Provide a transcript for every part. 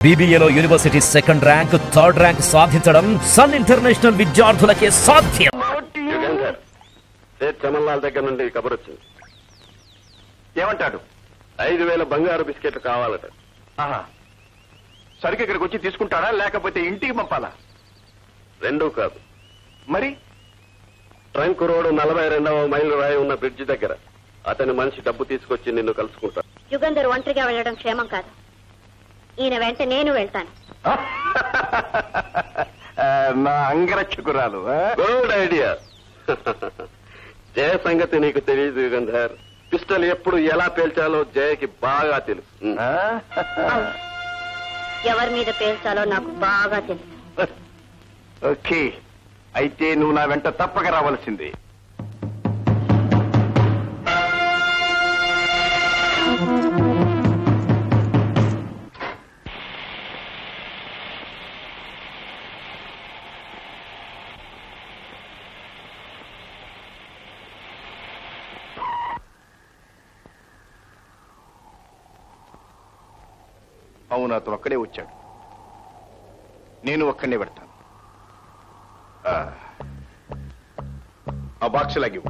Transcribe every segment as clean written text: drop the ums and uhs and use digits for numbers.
BBAలో university second rank, third rank సాధించడం Sun International విద్యార్థులకే సాధ్యం. చమన్లాల్ దగ్గర నుండి కబురు వచ్చింది. ఏమంటాడు? 5,000 బంగారు బిస్కెట్లు కావాలట. సరికి ఇక్కడికి వచ్చి తీసుకుంటాడా లేకపోతే ఇంటికి పంపాలా? రెండూ కాదు. మరి ట్రంక్ రోడ్ 42వ మైలు రాయి ఉన్న బ్రిడ్జ్ దగ్గర అతని మనిషి డబ్బు తీసుకొచ్చి నిన్ను కలుసుకుంటాడు. యుగంధర్ ఒంటరిగా వెళ్ళడం క్షేమం కాదు. ఈయన వెంట నేను వెళ్తాను. నా అంగరక్షకురాలు. Good idea. జయ సంగతి నీకు తెలియదు యుగంధర్. పిస్టల్ ఎప్పుడు ఎలా పేల్చాలో జయకి బాగా తెలుసు. ఎవరి మీద పేల్చాలో నాకు బాగా తెలుసు. ఓకే, అయితే నువ్వు నా వెంట తప్పక రావాల్సింది. అవును, అతను ఒక్కడే వచ్చాడు. నేను ఒక్కడే పెడతాను. ఆ బాక్స్ లాగి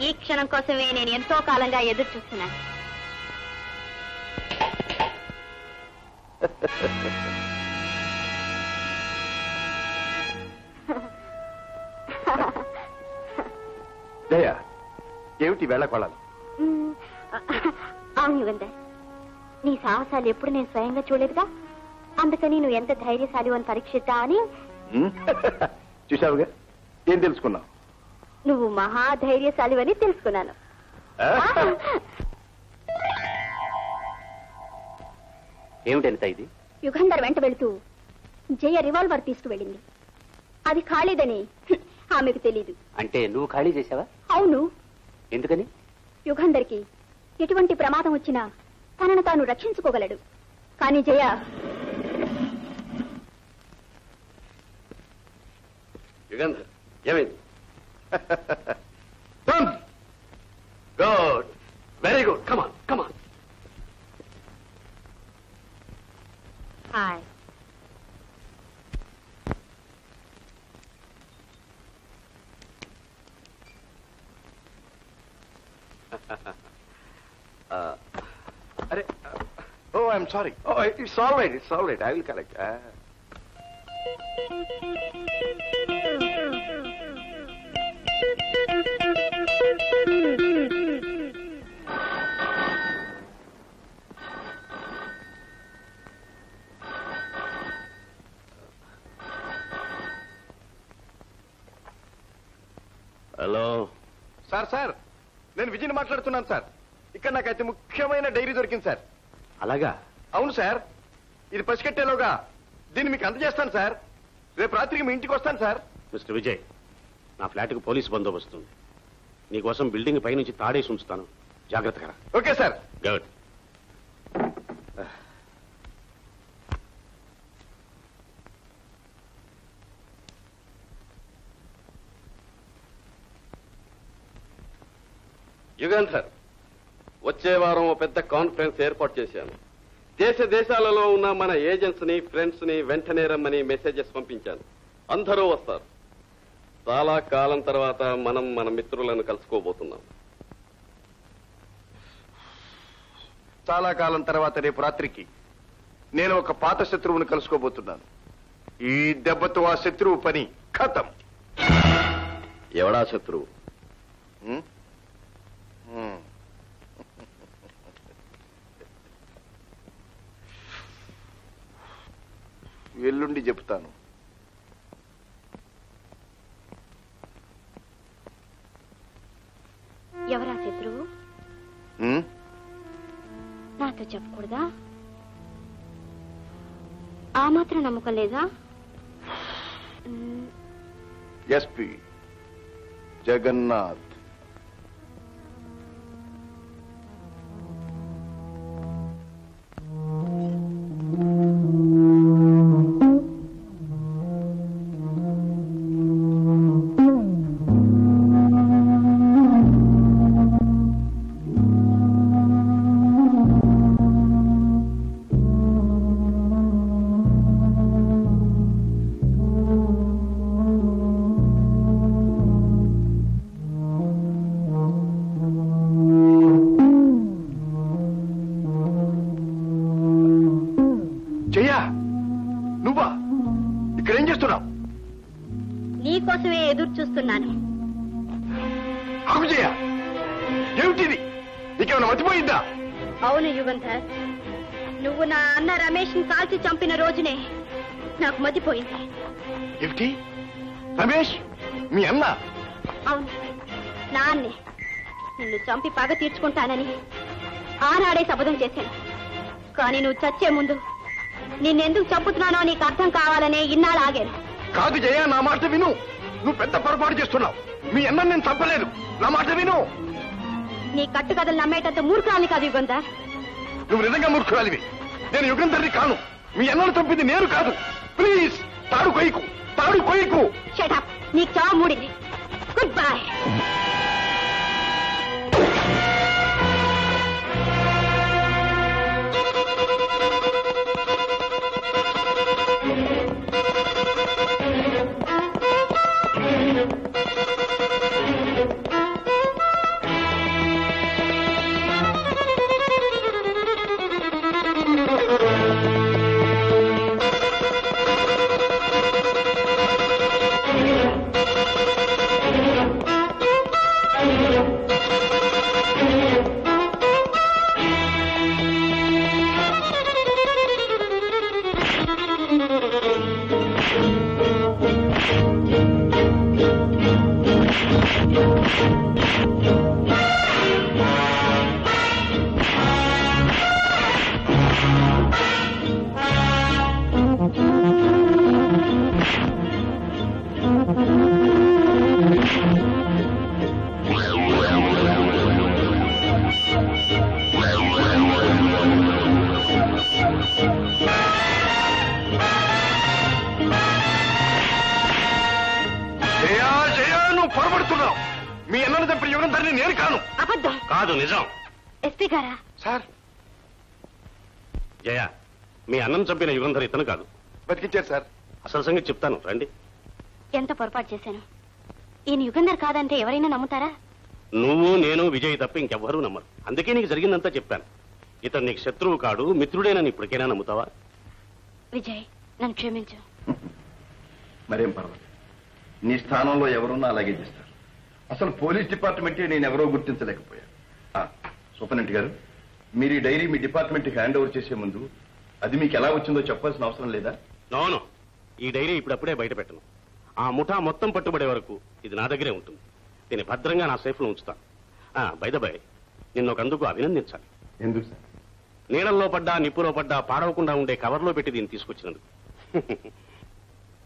ఈ క్షణం కోసమే నేను ఎంతో కాలంగా ఎదురు చూస్తున్నాను. ఏమిటి వేళకోళాలు? అవును యుగంధర్, నీ సాహసాలు ఎప్పుడు నేను స్వయంగా చూడలేదుగా. అందుకని నువ్వు ఎంత ధైర్యశాలి అని పరీక్షిద్దామని. చూసావుగా, ఏం తెలుసుకున్నావు? నువ్వు మహాధైర్యశాలివని తెలుసుకున్నాను. ఏమిటంత ఇది? యుగంధర్ వెంట వెళుతూ జయ రివాల్వర్ తీసుకువెళ్ళింది. అది ఖాళీదని ఆమెకు తెలీదు. అంటే నువ్వు ఖాళీ చేసావా? అవును. ఎందుకని? యుగంధర్కి ఎటువంటి ప్రమాదం వచ్చినా తనను తాను రక్షించుకోగలడు. కానీ జయ యుగంధర్ ఏమైంది? Good, very good. Come on come on. Hi. అరే, oh I'm sorry. Oh it's all right, it's all right. I will correct. Hello sir, నేను విజయ్ మాట్లాడుతున్నాను సార్. ఇక్కడ నాకు అతి ముఖ్యమైన డైరీ దొరికింది సార్. అలాగా? అవును సార్. ఇది పసికట్టేలోగా దీన్ని మీకు అందజేస్తాను సార్. రేపు రాత్రికి మీ ఇంటికి వస్తాను సార్. మిస్టర్ విజయ్, నా ఫ్లాట్కు పోలీసు బందోబస్తు ఉంది. నీకోసం బిల్డింగ్ పైనుంచి తాడేసి ఉంచుతాను, జాగ్రత్తగా. Okay sir. గుడ్. యుగంధర్, వచ్చే వారం ఓ పెద్ద కాన్ఫరెన్స్ ఏర్పాటు చేశాను. దేశాలలో ఉన్న మన ఏజెంట్స్ ని, ఫ్రెండ్స్ ని వెంటనే రమ్మని మెసేజెస్ పంపించాను. అందరూ వస్తారు. చాలా కాలం తర్వాత మనం మన మిత్రులను కలుసుకోబోతున్నాం. చాలా కాలం తర్వాత రేపు రాత్రికి నేను ఒక పాత శత్రువుని కలుసుకోబోతున్నాను. ఈ దెబ్బతో ఆ శత్రువు పని ఖతం. ఎవడా శత్రువు? ఎల్లుండి చెప్తాను. ఎవరా శత్రువు? నాతో చెప్పకూడదా? ఆ మాత్రం నమ్మకం లేదా? ఎస్పి జగన్నాథ్. నువ్వా ఇక్కడేం చేస్తున్నావు? నీకోసమే ఎదురు చూస్తున్నాను. జయ, ఏమిటిది? నీకేమైనా మర్చిపోయిందా? అవును యుగంధర్, నువ్వు నా అన్న రమేష్ ని కాల్చి చంపిన రోజునే నాకు మతిపోయింది. ఏమిటి? రమేష్ మీ అన్న? అవును, నా అన్నే. నిన్ను చంపి పగ తీర్చుకుంటానని ఆనాడే శపథం చేశాను. కానీ నువ్వు చచ్చే ముందు నిన్నెందుకు చంపుతున్నానో నీకు అర్థం కావాలనే ఇన్నాళ్ళు ఆగాను. కాదు జయ, నా మాట విను. నువ్వు పెద్ద పొరపాటు చేస్తున్నావు. మీ అన్నని నేను చంపలేదు. నా మాట విను. నీ కట్టుకథలు నమ్మేటంత మూర్ఖాన్ని కాదు యుగంధర్. నువ్వు నిజంగా మూర్ఖురాలివి. నేను యుగంధర్ని కాను. మీ అన్నను చంపింది నేను కాదు. ప్లీజ్ తాడు కొయ్యకు, తాడు కొయ్యకు. షట్ అప్, నీకు చావు మూడింది. Good bye. మీ అన్నను చంపిన యుగంధర్ని నేను కాను. అబద్ధం. కాదు, నిజం. ఎస్పీ గారా? సార్, జయ, మీ అన్నం చంపిన యుగంధర్ ఇతను కాదు. బతికించారు సార్. అసలు సంగతి చెప్తాను, రండి. ఎంత పొరపాటు చేశాను. ఈయన యుగంధర్ కాదంటే ఎవరైనా నమ్ముతారా? నువ్వు, నేను, విజయ్ తప్ప ఇంకెవ్వరూ నమ్మరు. అందుకే నీకు జరిగిందంతా చెప్పాను. ఇతను నీకు శత్రువు కాడు, మిత్రుడేనని ఇప్పటికైనా నమ్ముతావా? విజయ్, నన్ను క్షమించు. మరేం పర్వాలేదు. నీ స్థానంలో ఎవరున్నా అలాగే చేస్తారు. అసలు పోలీస్ డిపార్ట్మెంటే నేను ఎవరో గుర్తించలేకపోయాను. సూపరింటెండెంట్ గారు, మీరు ఈ డైరీ మీ డిపార్ట్మెంట్కి హ్యాండ్ ఓవర్ చేసే ముందు అది మీకు ఎలా వచ్చిందో చెప్పాల్సిన అవసరం లేదా? నోను, ఈ డైరీ ఇప్పుడప్పుడే బయట పెట్టను. ఆ ముఠా మొత్తం పట్టుబడే వరకు ఇది నా దగ్గరే ఉంటుంది. దీన్ని భద్రంగా నా సేఫ్ లో ఉంచుతాను. బై ద బై, నిన్నొకందుకు అభినందించాలి. ఎందుకు సార్? నీడల్లో పడ్డా, నిప్పులో పడ్డా పాడవకుండా ఉండే కవర్లో పెట్టి దీన్ని తీసుకొచ్చినందుకు.